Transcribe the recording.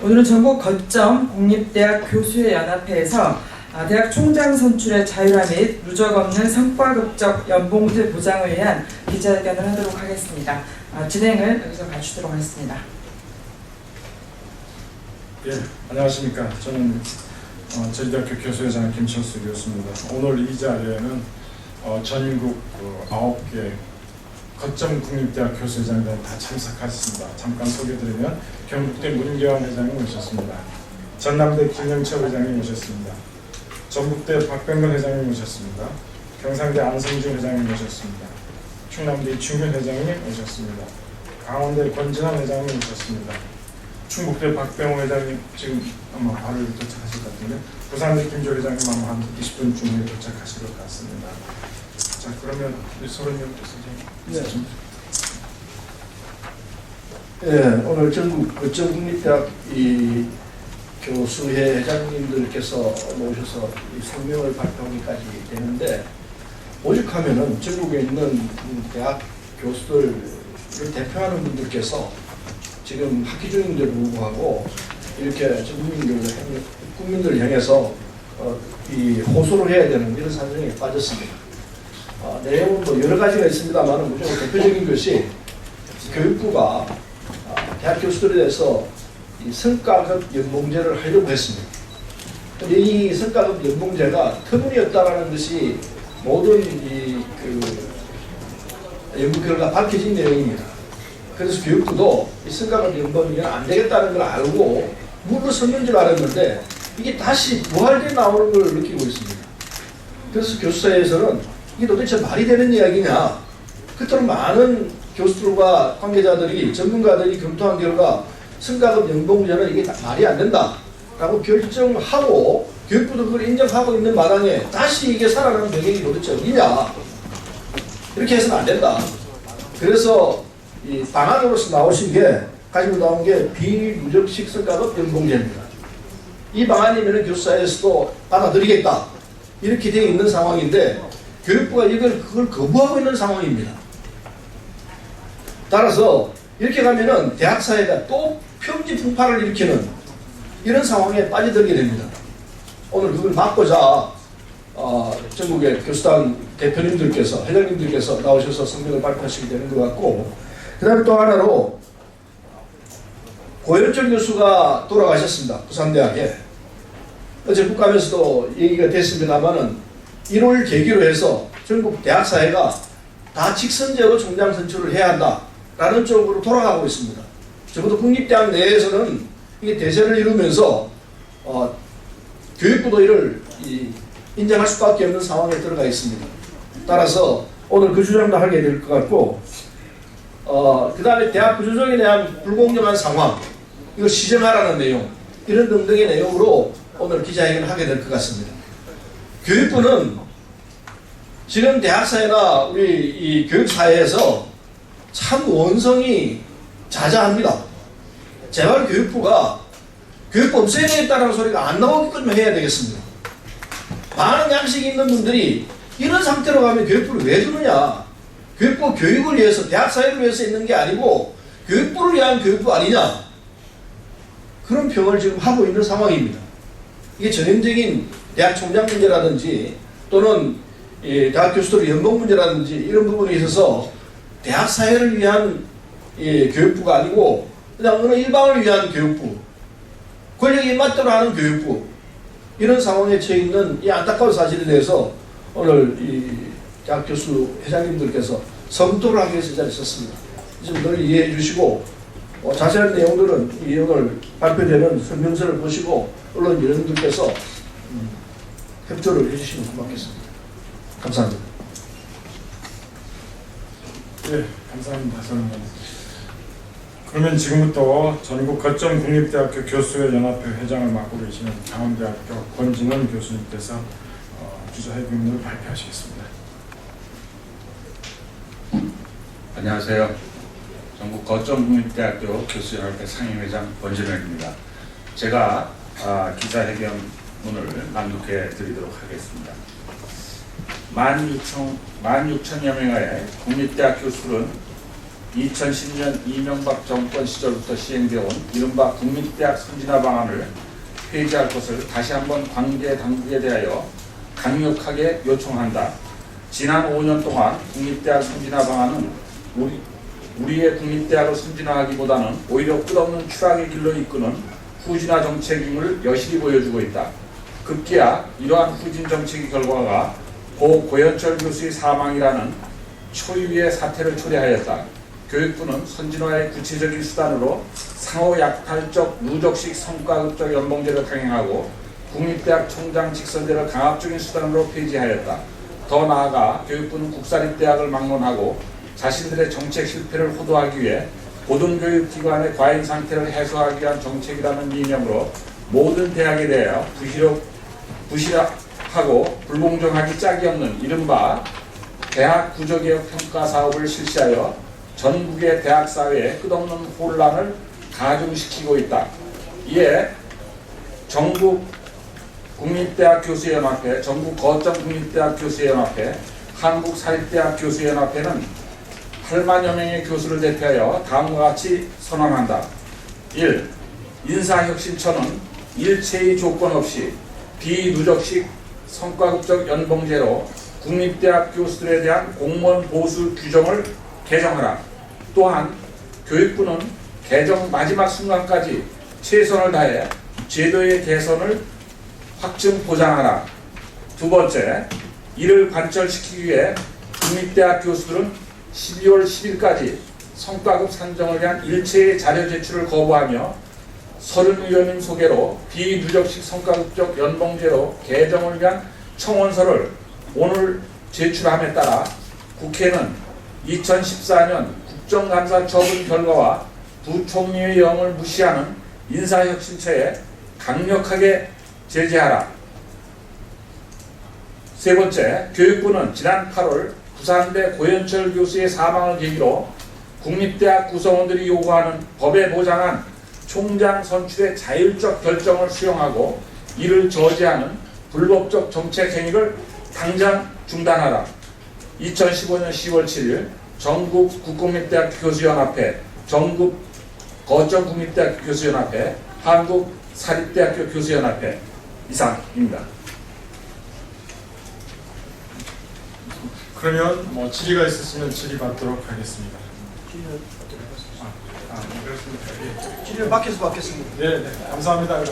오늘은 전국 거점 공립대학 교수회 연합회에서 대학 총장 선출의 자율화 및 누적 없는 성과급적 연봉제 보장을 위한 기자회견을 하도록 하겠습니다. 진행을 여기서 마치도록 하겠습니다. 예, 안녕하십니까. 저는 제주대학교 교수회장 김철수 교수입니다. 오늘 이 자리에는 전국 9개 거점 국립대학 교수회장들 다 참석하셨습니다. 잠깐 소개드리면 경북대 문경환 회장님 오셨습니다. 전남대 김영철 회장님 오셨습니다. 전북대 박병근 회장님 오셨습니다. 경상대 안성준 회장님 오셨습니다. 충남대 이충균 회장님 오셨습니다. 강원대 권진환 회장님 오셨습니다. 충북대 박병호 회장님 지금 아마 바로 도착하실 것 같은데, 부산대 김조 회장님 아마 한 20분쯤에 도착하실 것 같습니다. 자, 그러면 서른영 교수님. 네, 오늘 전국 거점 국립대학 이 교수회 회장님들께서 모셔서 이 성명을 발표하기까지 되는데, 오죽하면은 전국에 있는 대학 교수들을 대표하는 분들께서 지금 학기 중인데도 불구하고 이렇게 전 국민들을 향해서 이 호소를 해야 되는 이런 사정에 빠졌습니다. 내용은 뭐 여러 가지가 있습니다만 무조건 대표적인 것이 교육부가 대학 교수들에 대해서 이 성과급 연봉제를 하려고 했습니다. 근데 이 성과급 연봉제가 터무니없다라는 것이 모든 연구 결과 밝혀진 내용입니다. 그래서 교육부도 이 성과급 연봉이 안 되겠다는 걸 알고 물러섰는 줄 알았는데, 이게 다시 부활돼 나오는 걸 느끼고 있습니다. 그래서 교수사회에서는 이게 도대체 말이 되는 이야기냐, 그토록 많은 교수들과 관계자들이, 전문가들이 검토한 결과 성과급 연봉제는 이게 말이 안 된다라고 결정하고 교육부도 그걸 인정하고 있는 마당에 다시 이게 살아나는 배경이 도대체 어디냐, 이렇게 해서는 안 된다. 그래서 이 방안으로서 가지고 나온 게 비누적식 성과급 연봉제입니다. 이 방안이면 교수사회에서도 받아들이겠다, 이렇게 되어 있는 상황인데 교육부가 그걸 거부하고 있는 상황입니다. 따라서 이렇게 가면은 대학사회가 또 평지풍파를 일으키는 이런 상황에 빠져들게 됩니다. 오늘 그걸 막고자 전국의 교수단 대표님들께서, 회장님들께서 나오셔서 성명을 발표하시게 되는 것 같고, 그 다음에 또 하나로 고현철 교수가 돌아가셨습니다. 부산대학에. 어제 국감에서도 얘기가 됐습니다만은 1월 계기로 해서 전국 대학사회가 다 직선제로 총장 선출을 해야 한다라는 쪽으로 돌아가고 있습니다. 적어도 국립대학 내에서는 이게 대세를 이루면서 교육부도 이를 인정할 수밖에 없는 상황에 들어가 있습니다. 따라서 오늘 그 주장도 하게 될 것 같고, 그 다음에 대학 구조조정에 대한 불공정한 상황, 이걸 시정하라는 내용, 이런 등등의 내용으로 오늘 기자회견을 하게 될 것 같습니다. 교육부는 지금 대학사회나 우리 이 교육사회에서 참 원성이 자자합니다. 제발 교육부가 교육부 없애야겠다는 소리가 안 나오게끔 해야 되겠습니다. 많은 양식이 있는 분들이 이런 상태로 가면 교육부를 왜 두느냐, 교육부 교육을 위해서, 대학사회를 위해서 있는 게 아니고 교육부를 위한 교육부 아니냐, 그런 평을 지금 하고 있는 상황입니다. 이게 전형적인 대학 총장 문제라든지 또는 대학 교수들의 연봉 문제라든지 이런 부분에 있어서 대학 사회를 위한 교육부가 아니고 그냥 어느 일방을 위한 교육부, 권력이 입맛대로 하는 교육부, 이런 상황에 처해 있는 이 안타까운 사실에 대해서 오늘 이 대학 교수 회장님들께서 성토를 하기 위해서 이 자리에 섰습니다. 좀 늘 이해해 주시고 자세한 내용들은 이 오늘 발표되는 설명서를 보시고 언론 위원님들께서 협조를 해주시면 고맙겠습니다. 감사합니다. 네, 감사합니다. 그러면 지금부터 전국 거점 국립대학교 교수회 연합회 회장을 맡고 계시는 강원대학교 권진원 교수님께서 기자회견을 발표하시겠습니다. 안녕하세요. 전국 거점 국립대학교 교수연합회 상임회장 권진원입니다. 제가 기자회견문을 낭독해 드리도록 하겠습니다. 16,000여 명의 국립대학 교수들은 2010년 이명박 정권 시절부터 시행되어 온 이른바 국립대학 선진화 방안을 폐지할 것을 다시 한번 관계 당국에 대하여 강력하게 요청한다. 지난 5년 동안 국립대학 선진화 방안은 우리의 국립대학을 선진화하기보다는 오히려 끝없는 추락의 길로 이끄는 후진화 정책임을 여실히 보여주고 있다. 급기야 이러한 후진 정책의 결과가 고 고현철 교수의 사망이라는 초유의 사태를 초래하였다. 교육부는 선진화의 구체적인 수단으로 상호 약탈적 누적식 성과급적 연봉제를 강행하고 국립대학 총장 직선제를 강압적인 수단으로 폐지하였다. 더 나아가 교육부는 국사립대학을 막론하고 자신들의 정책 실패를 호도하기 위해 고등교육기관의 과잉 상태를 해소하기 위한 정책이라는 이념으로 모든 대학에 대하여 부실하고 불공정하기 짝이 없는 이른바 대학 구조개혁 평가 사업을 실시하여 전국의 대학 사회에 끝없는 혼란을 가중시키고 있다. 이에 전국 국립대학 교수연합회, 전국 거점 국립대학 교수연합회, 한국사립대학 교수연합회는 8만여 명의 교수를 대표하여 다음과 같이 선언한다. 1. 인사혁신처는 일체의 조건 없이 비누적식 성과급적 연봉제로 국립대학 교수들에 대한 공무원 보수 규정을 개정하라. 또한 교육부는 개정 마지막 순간까지 최선을 다해 제도의 개선을 확증 보장하라. 두 번째, 이를 관철시키기 위해 국립대학 교수들은 12월 10일까지 성과급 산정을 위한 일체의 자료 제출을 거부하며 서른 의원님 소개로 비누적식 성과급적 연봉제로 개정을 위한 청원서를 오늘 제출함에 따라 국회는 2014년 국정감사 처분 결과와 부총리의 영을 무시하는 인사혁신처에 강력하게 제재하라. 세 번째, 교육부는 지난 8월 부산대 고현철 교수의 사망을 계기로 국립대학 구성원들이 요구하는 법에 보장한 총장 선출의 자율적 결정을 수용하고 이를 저지하는 불법적 정책 행위를 당장 중단하라. 2015년 10월 7일 전국 국공립대학 교수연합회, 전국 거점 국립대학 교수연합회, 한국 사립대학교 교수연합회 이상입니다. 그러면 뭐 질의가 있으시면 질의받도록 하겠습니다. 질의를 밖에서 받겠습니다. 네, 감사합니다.